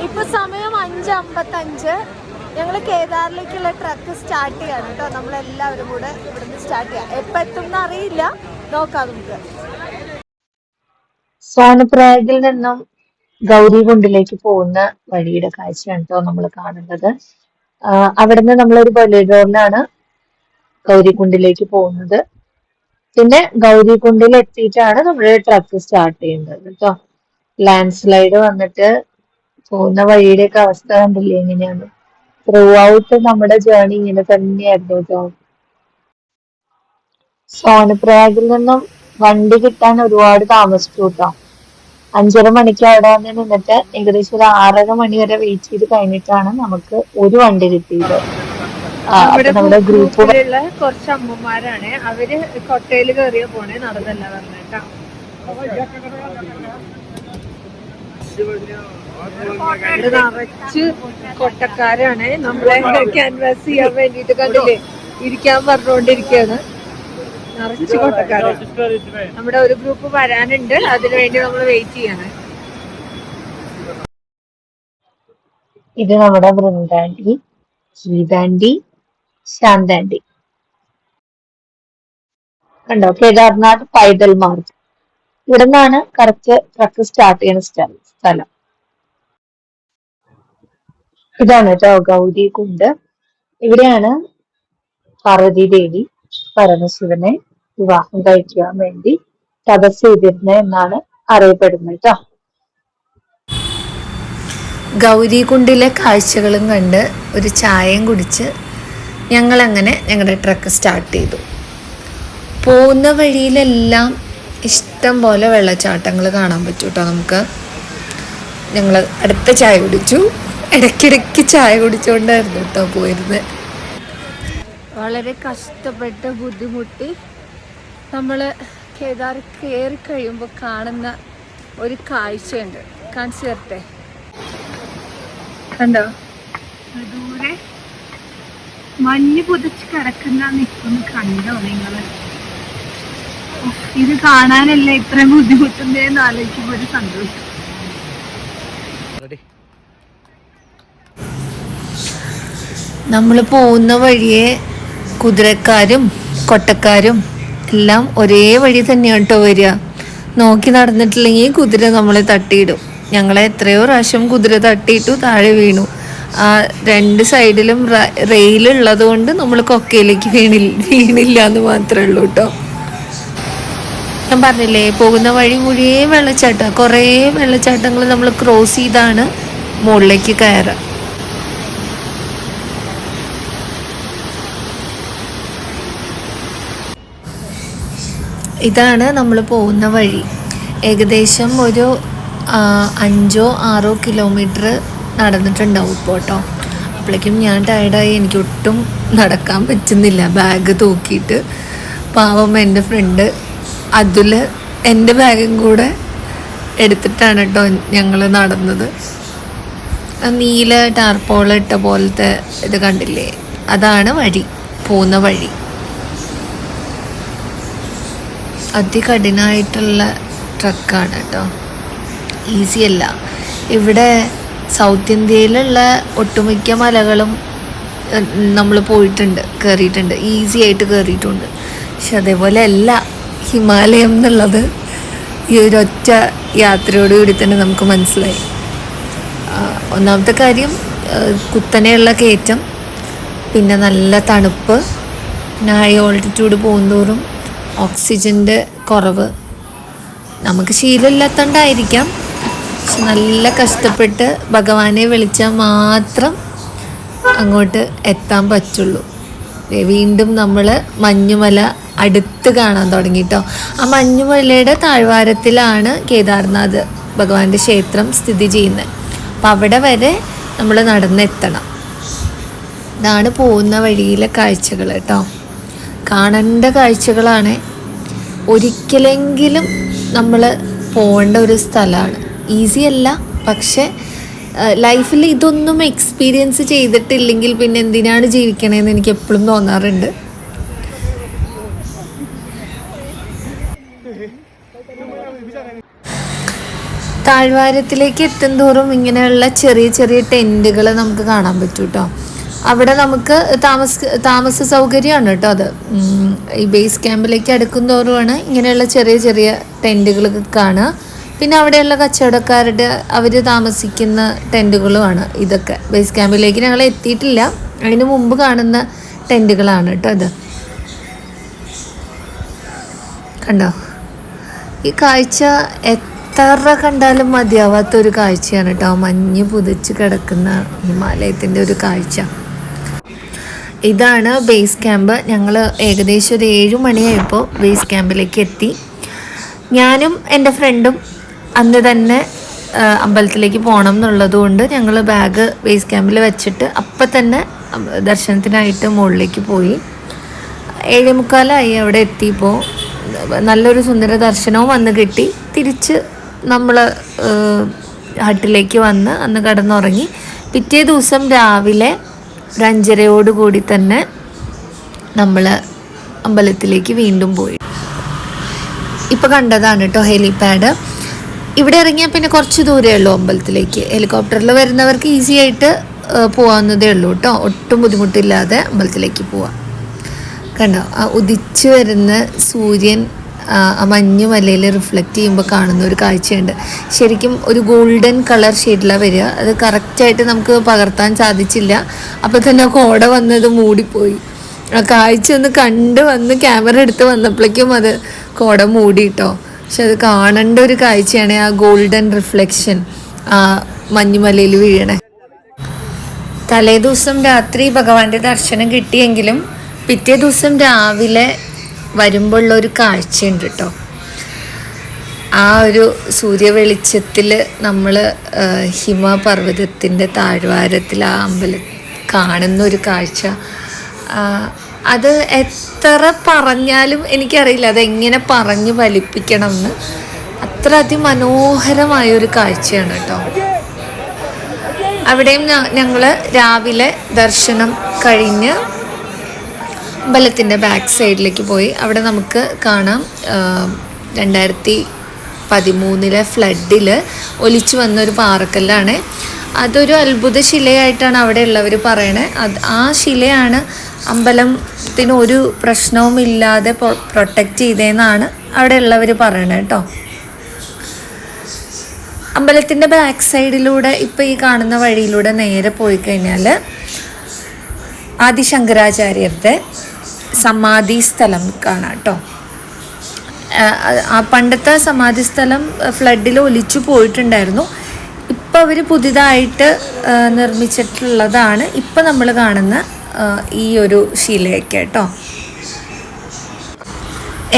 ഇപ്പൊ സമയം 5:55. ഞങ്ങൾ കേദാറിലേക്കുള്ള ട്രക്ക് സ്റ്റാർട്ട് ചെയ്യാണ് കേട്ടോ. നമ്മളെല്ലാവരും കൂടെ ഇവിടുന്ന് സ്റ്റാർട്ട് ചെയ്യാം. എപ്പോൾ എത്തും എന്ന് അറിയില്ല, നോക്കാം നമുക്ക്. സോനപ്രയാഗിൽ നിന്നും ഗൗരികുണ്ടിലേക്ക് പോകുന്ന വഴിയുടെ കാഴ്ചയാണ് കേട്ടോ നമ്മൾ കാണുന്നത്. അവിടുന്ന് നമ്മളൊരു ബൊലേറോയിലാണ് ഗൗരികുണ്ടിലേക്ക് പോകുന്നത്. പിന്നെ ഗൗരികുണ്ടിൽ എത്തിയിട്ടാണ് നമ്മൾ ട്രക്ക് സ്റ്റാർട്ട് ചെയ്യുന്നത് കേട്ടോ. ലാൻഡ് സ്ലൈഡ് വന്നിട്ട് പോകുന്ന വഴിയുടെയൊക്കെ അവസ്ഥ കണ്ടില്ലേ എങ്ങനെയാണ്. ത്രൂ ഔട്ട് നമ്മുടെ ജേർണി ഇങ്ങനെ തന്നെയായിരുന്നു കേട്ടോ. സോനപ്രയാഗിൽ നിന്നും വണ്ടി കിട്ടാൻ ഒരുപാട് താമസിച്ചു കേട്ടോ. 5:30 മണിക്ക് അവിടെ വന്ന് നിന്നിട്ട് ഏകദേശം ഒരു 6:30 മണി വരെ വെയിറ്റ് ചെയ്ത് കഴിഞ്ഞിട്ടാണ് നമുക്ക് ഒരു വണ്ടി കിട്ടിയത്. നമ്മുടെ ഗ്രൂപ്പിലുള്ള കുറച്ച് അമ്മമാരാണ്, അവര് കൊട്ടയിൽ കയറിയ പോണേ, നടന്നല്ല പറഞ്ഞേട്ടാ. നിറച്ച് കൊട്ടക്കാരാണ് നമ്മളെ ക്യാൻവാസ് ചെയ്യാൻ വേണ്ടിട്ട്, കണ്ടില്ലേ, ഇരിക്കാൻ പറഞ്ഞുകൊണ്ടിരിക്കുകയാണ്. നിറച്ച് കൊട്ടക്കാര്. നമ്മുടെ ഒരു ഗ്രൂപ്പ് വരാനുണ്ട്, അതിനു വേണ്ടി നമ്മൾ വെയിറ്റ് ചെയ്യണം. ഇത് നമ്മുടെ വൃന്ദാൻഡി, ഗീതാൻഡി, ശാന്താൻഡി. കണ്ടോ, കേദാർനാഥ് പൈതൽ മാർഗ്. ഇവിടെ നിന്നാണ് കറക്റ്റ് ട്രക്ക് സ്റ്റാർട്ട് ചെയ്യുന്ന സ്ഥലം. ഇതാണ് കേട്ടോ ഗൗരികുണ്ട്. ഇവിടെയാണ് പാർവതി ദേവി പരമശിവനെ വിവാഹം കഴിക്കാൻ വേണ്ടി തപസ് ചെയ്തിരുന്നത് എന്നാണ് അറിയപ്പെടുന്നത് കേട്ടോ. ഗൗരികുണ്ടിലെ കാഴ്ചകളും കണ്ട് ഒരു ചായയും കുടിച്ച് ഞങ്ങളങ്ങനെ ഞങ്ങളുടെ ട്രക്ക് സ്റ്റാർട്ട് ചെയ്തു. പോകുന്ന വഴിയിലെല്ലാം ഇഷ്ടം പോലെ വെള്ളച്ചാട്ടങ്ങൾ കാണാൻ പറ്റും കേട്ടോ നമുക്ക്. ഞങ്ങൾ അടുത്ത ചായ കുടിച്ചു. ഇടയ്ക്കിടയ്ക്ക് ചായ കുടിച്ചുകൊണ്ടായിരുന്നു കേട്ടോ പോയിരുന്നത്. വളരെ കഷ്ടപ്പെട്ട് ബുദ്ധിമുട്ടി നമ്മൾ കേദാർ കയറി കഴിയുമ്പോൾ കാണുന്ന ഒരു കാഴ്ചയുണ്ട്, കാണിച്ചു തരട്ടെ. കണ്ടോ, ദൂരെ മഞ്ഞ് പുതച്ച് കിടക്കുന്ന നിൽക്കുന്നു. കണ്ടോ നിങ്ങള്? ഇത് കാണാനല്ലേ ഇത്രയും ബുദ്ധിമുട്ടുന്നതെന്ന് ആലോചിക്കുമ്പോൾ ഒരു സന്തോഷം. നമ്മൾ പോകുന്ന വഴിയെ കുതിരക്കാരും കൊട്ടക്കാരും എല്ലാം ഒരേ വഴി തന്നെയാണ് കേട്ടോ വരിക. നോക്കി നടന്നിട്ടില്ലെങ്കിൽ കുതിര നമ്മളെ തട്ടിയിടും. ഞങ്ങളെ എത്രയോ പ്രാവശ്യം കുതിര തട്ടിയിട്ടു താഴെ വീണു. ആ രണ്ട് സൈഡിലും റെയിലുള്ളത് കൊണ്ട് നമ്മൾ കൊക്കയിലേക്ക് വീണില്ല എന്ന് മാത്രമേ ഉള്ളൂ കേട്ടോ. ഞാൻ പറഞ്ഞില്ലേ, പോകുന്ന വഴി മുഴുവൻ വെള്ളച്ചാട്ടം. കുറേ വെള്ളച്ചാട്ടങ്ങൾ നമ്മൾ ക്രോസ് ചെയ്താണ് മുകളിലേക്ക് കയറുക. ഇതാണ് നമ്മൾ പോകുന്ന വഴി. ഏകദേശം ഒരു 5-6 കിലോമീറ്റർ നടന്നിട്ടുണ്ടാവും ഇപ്പോൾ കേട്ടോ. അപ്പോഴേക്കും ഞാൻ ടയർഡായി, എനിക്ക് ഒട്ടും നടക്കാൻ പറ്റുന്നില്ല ബാഗ് തൂക്കിയിട്ട്. പാവം എൻ്റെ ഫ്രണ്ട് അതുൽ എൻ്റെ ബാഗും കൂടെ എടുത്തിട്ടാണ് കേട്ടോ ഞങ്ങൾ നടന്നത്. നീല ടാർപോള ഇട്ട പോലത്തെ ഇത് കണ്ടില്ലേ, അതാണ് വഴി, പോകുന്ന വഴി. അതികഠിനമായിട്ടുള്ള ട്രക്കാണ് കേട്ടോ, ഈസി അല്ല. ഇവിടെ സൗത്ത് ഇന്ത്യയിലുള്ള ഒട്ടുമിക്ക മലകളും നമ്മൾ പോയിട്ടുണ്ട്, കയറിയിട്ടുണ്ട്, ഈസി ആയിട്ട് കയറിയിട്ടുണ്ട്. പക്ഷെ അതേപോലെ അല്ല ഹിമാലയം എന്നുള്ളത് ഈ ഒരൊറ്റ യാത്രയോടുകൂടി തന്നെ നമുക്ക് മനസ്സിലായി. ഒന്നാമത്തെ കാര്യം കുത്തനെയുള്ള കയറ്റം, പിന്നെ നല്ല തണുപ്പ്, പിന്നെ ഹൈ ഓൾട്ടിറ്റ്യൂഡ് പോകുന്തോറും ഓക്സിജൻ്റെ കുറവ്. നമുക്ക് ശീലമില്ലാത്തതുകൊണ്ടായിരിക്കാം, പക്ഷെ നല്ല കഷ്ടപ്പെട്ട് ഭഗവാനെ വിളിച്ചാൽ മാത്രം അങ്ങോട്ട് എത്താൻ പറ്റുള്ളൂ. വീണ്ടും നമ്മൾ മഞ്ഞുമല അടുത്ത് കാണാൻ തുടങ്ങി കേട്ടോ. ആ മഞ്ഞുമലയുടെ താഴ്വാരത്തിലാണ് കേദാർനാഥ് ഭഗവാന്റെ ക്ഷേത്രം സ്ഥിതി ചെയ്യുന്നത്. അപ്പം അവിടെ വരെ നമ്മൾ നടന്നെത്തണം. ഇതാണ് പോകുന്ന വഴിയിലെ കാഴ്ചകൾ കേട്ടോ. കാണേണ്ട കാഴ്ചകളാണ്. ഒരിക്കലെങ്കിലും നമ്മൾ പോകേണ്ട ഒരു സ്ഥലമാണ്. ഈസി അല്ല, പക്ഷെ ലൈഫിൽ ഇതൊന്നും എക്സ്പീരിയൻസ് ചെയ്തിട്ടില്ലെങ്കിൽ പിന്നെ എന്തിനാണ് ജീവിക്കണേന്ന് എനിക്ക് എപ്പോഴും തോന്നാറുണ്ട്. താഴ്വാരത്തിലേക്ക് എത്തുന്തോറും ഇങ്ങനെയുള്ള ചെറിയ ചെറിയ ടെൻറ്റുകൾ നമുക്ക് കാണാൻ പറ്റും കേട്ടോ. അവിടെ നമുക്ക് താമസ സൗകര്യമാണ് കേട്ടോ അത്. ഈ ബേസ് ക്യാമ്പിലേക്ക് അടുക്കുന്തോറുമാണ് ഇങ്ങനെയുള്ള ചെറിയ ചെറിയ ടെൻറ്റുകൾ കാണുക. പിന്നെ അവിടെയുള്ള കച്ചവടക്കാരുടെ അവർ താമസിക്കുന്ന ടെൻറ്റുകളുമാണ് ഇതൊക്കെ. ബേസ് ക്യാമ്പിലേക്ക് ഞങ്ങൾ എത്തിയിട്ടില്ല, അതിന് മുമ്പ് കാണുന്ന ടെൻറ്റുകളാണ് കേട്ടോ ഇത്. കണ്ടോ, ഈ കാഴ്ച എത്ര കണ്ടാലും മതിയാവാത്തൊരു കാഴ്ചയാണ് കേട്ടോ. മഞ്ഞ് പുതച്ച് കിടക്കുന്ന ഹിമാലയത്തിൻ്റെ ഒരു കാഴ്ച. ഇതാണ് ബേസ് ക്യാമ്പ്. ഞങ്ങൾ ഏകദേശം ഒരു 7 മണിയായപ്പോൾ ബേസ് ക്യാമ്പിലേക്ക് എത്തി. ഞാനും എൻ്റെ ഫ്രണ്ടും അന്ന് തന്നെ അമ്പലത്തിലേക്ക് പോകണം എന്നുള്ളതുകൊണ്ട് ഞങ്ങൾ ബാഗ് ബേസ് ക്യാമ്പിൽ വെച്ചിട്ട് അപ്പം തന്നെ ദർശനത്തിനായിട്ട് മുകളിലേക്ക് പോയി. 7:45 അവിടെ എത്തിയപ്പോൾ നല്ലൊരു സുന്ദര ദർശനവും വന്ന് കിട്ടി. തിരിച്ച് നമ്മൾ ഹട്ടിലേക്ക് വന്ന് അന്ന് കിടന്നുറങ്ങി. പിറ്റേ ദിവസം രാവിലെ 5:30 തന്നെ നമ്മൾ അമ്പലത്തിലേക്ക് വീണ്ടും പോയി. ഇപ്പോൾ കണ്ടതാണ് കേട്ടോ ഹെലിപാഡ്. ഇവിടെ ഇറങ്ങിയാൽ പിന്നെ കുറച്ച് ദൂരമേ ഉള്ളൂ അമ്പലത്തിലേക്ക്. ഹെലികോപ്റ്ററിൽ വരുന്നവർക്ക് ഈസി ആയിട്ട് പോകാവുന്നതേ ഉള്ളൂ കേട്ടോ. ഒട്ടും ബുദ്ധിമുട്ടില്ലാതെ അമ്പലത്തിലേക്ക് പോവാം. കണ്ടോ, ആ ഉദിച്ചു വരുന്ന സൂര്യൻ ആ മഞ്ഞ് മലയിൽ റിഫ്ലക്റ്റ് ചെയ്യുമ്പോൾ കാണുന്ന ഒരു കാഴ്ചയുണ്ട്. ശരിക്കും ഒരു ഗോൾഡൻ കളർ ഷെയ്ഡിലാണ് വരിക. അത് കറക്റ്റായിട്ട് നമുക്ക് പകർത്താൻ സാധിച്ചില്ല. അപ്പോൾ തന്നെ കോട വന്നത് മൂടിപ്പോയി. ആ കാഴ്ച ഒന്ന് കണ്ട് വന്ന് ക്യാമറ എടുത്ത് വന്നപ്പോഴേക്കും അത് കോട മൂടിയിട്ടോ. പക്ഷെ അത് കാണേണ്ട ഒരു കാഴ്ചയാണ്, ആ ഗോൾഡൻ റിഫ്ലക്ഷൻ ആ മഞ്ഞുമലയിൽ വീഴണേ. തലേ ദിവസം രാത്രി ഭഗവാന്റെ ദർശനം കിട്ടിയെങ്കിലും പിറ്റേ ദിവസം രാവിലെ വരുമ്പോഴുള്ള ഒരു കാഴ്ചയുണ്ട് കേട്ടോ. ആ ഒരു സൂര്യവെളിച്ചത്തിൽ നമ്മൾ ഹിമപർവ്വതത്തിൻ്റെ താഴ്വാരത്തിൽ ആ അമ്പലം കാണുന്ന ഒരു കാഴ്ച, അത് എത്ര പറഞ്ഞാലും എനിക്കറിയില്ല അതെങ്ങനെ പറഞ്ഞ് ഫലിപ്പിക്കണം എന്ന്. അത്ര അതിമനോഹരമായൊരു കാഴ്ചയാണ് കേട്ടോ. അവിടെയും ഞങ്ങൾ രാവിലെ ദർശനം കഴിഞ്ഞ് അമ്പലത്തിൻ്റെ ബാക്ക് സൈഡിലേക്ക് പോയി. അവിടെ നമുക്ക് കാണാം 2013 ഫ്ലഡിൽ ഒലിച്ചു വന്നൊരു പാറക്കല്ലാണ്. അതൊരു അത്ഭുത ശിലയായിട്ടാണ് അവിടെ ഉള്ളവർ പറയണത്. ആ ശിലയാണ് അമ്പലത്തിന് ഒരു പ്രശ്നവുമില്ലാതെ പ്രൊട്ടക്റ്റ് ചെയ്തതെന്നാണ് അവിടെ ഉള്ളവർ പറയണത് കേട്ടോ. അമ്പലത്തിൻ്റെ ബാക്ക് സൈഡിലൂടെ ഇപ്പോൾ ഈ കാണുന്ന വഴിയിലൂടെ നേരെ പോയി കഴിഞ്ഞാൽ ആദിശങ്കരാചാര്യരുടെ സമാധി സ്ഥലം കാണാം കേട്ടോ. ആ പണ്ടത്തെ സമാധി സ്ഥലം ഫ്ലഡിൽ ഒലിച്ചു പോയിട്ടുണ്ടായിരുന്നു. ഇപ്പം അവർ പുതിയതായിട്ട് നിർമ്മിച്ചിട്ടുള്ളതാണ് ഇപ്പം നമ്മൾ കാണുന്ന ഈ ഒരു ശിലയൊക്കെ കേട്ടോ.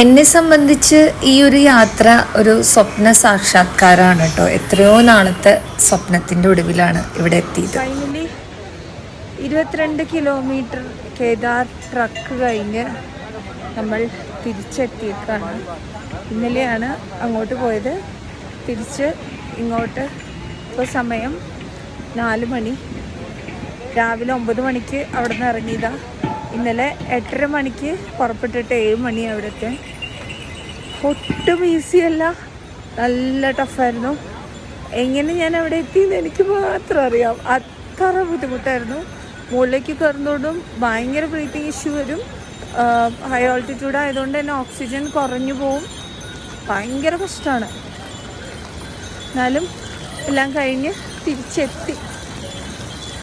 എന്നെ സംബന്ധിച്ച് ഈ ഒരു യാത്ര ഒരു സ്വപ്ന സാക്ഷാത്കാരമാണ് കേട്ടോ. എത്രയോ നാളത്തെ സ്വപ്നത്തിൻ്റെ ഒടുവിലാണ് ഇവിടെ എത്തിയത്. ഫൈനലി 22 കിലോമീറ്റർ കേദാർ ട്രക്ക് കഴിഞ്ഞ് നമ്മൾ തിരിച്ചെത്തിയേക്കാണ്. ഇന്നലെയാണ് അങ്ങോട്ട് പോയത്, തിരിച്ച് ഇങ്ങോട്ട് ഇപ്പോൾ സമയം 4 മണി. രാവിലെ 9 മണിക്ക് അവിടെ നിന്ന് ഇറങ്ങിയതാണ്. ഇന്നലെ 8:30 മണിക്ക് പുറപ്പെട്ടിട്ട് 7 മണി അവിടുത്തെ. ഒട്ടും ഈസിയല്ല, നല്ല ടഫായിരുന്നു. എങ്ങനെ ഞാൻ അവിടെ എത്തിയെന്ന് എനിക്ക് മാത്രം അറിയാം. അത്ര ബുദ്ധിമുട്ടായിരുന്നു. മുകളിലേക്ക് കയറുന്നതോടും ഭയങ്കര ബ്രീത്തിങ് ഇഷ്യൂ വരും. ഹൈ ഓൾട്ടിറ്റ്യൂഡ് ആയതുകൊണ്ട് തന്നെ ഓക്സിജൻ കുറഞ്ഞു പോവും. ഭയങ്കര കഷ്ടമാണ്. എന്നാലും എല്ലാം കഴിഞ്ഞ് തിരിച്ചെത്തി.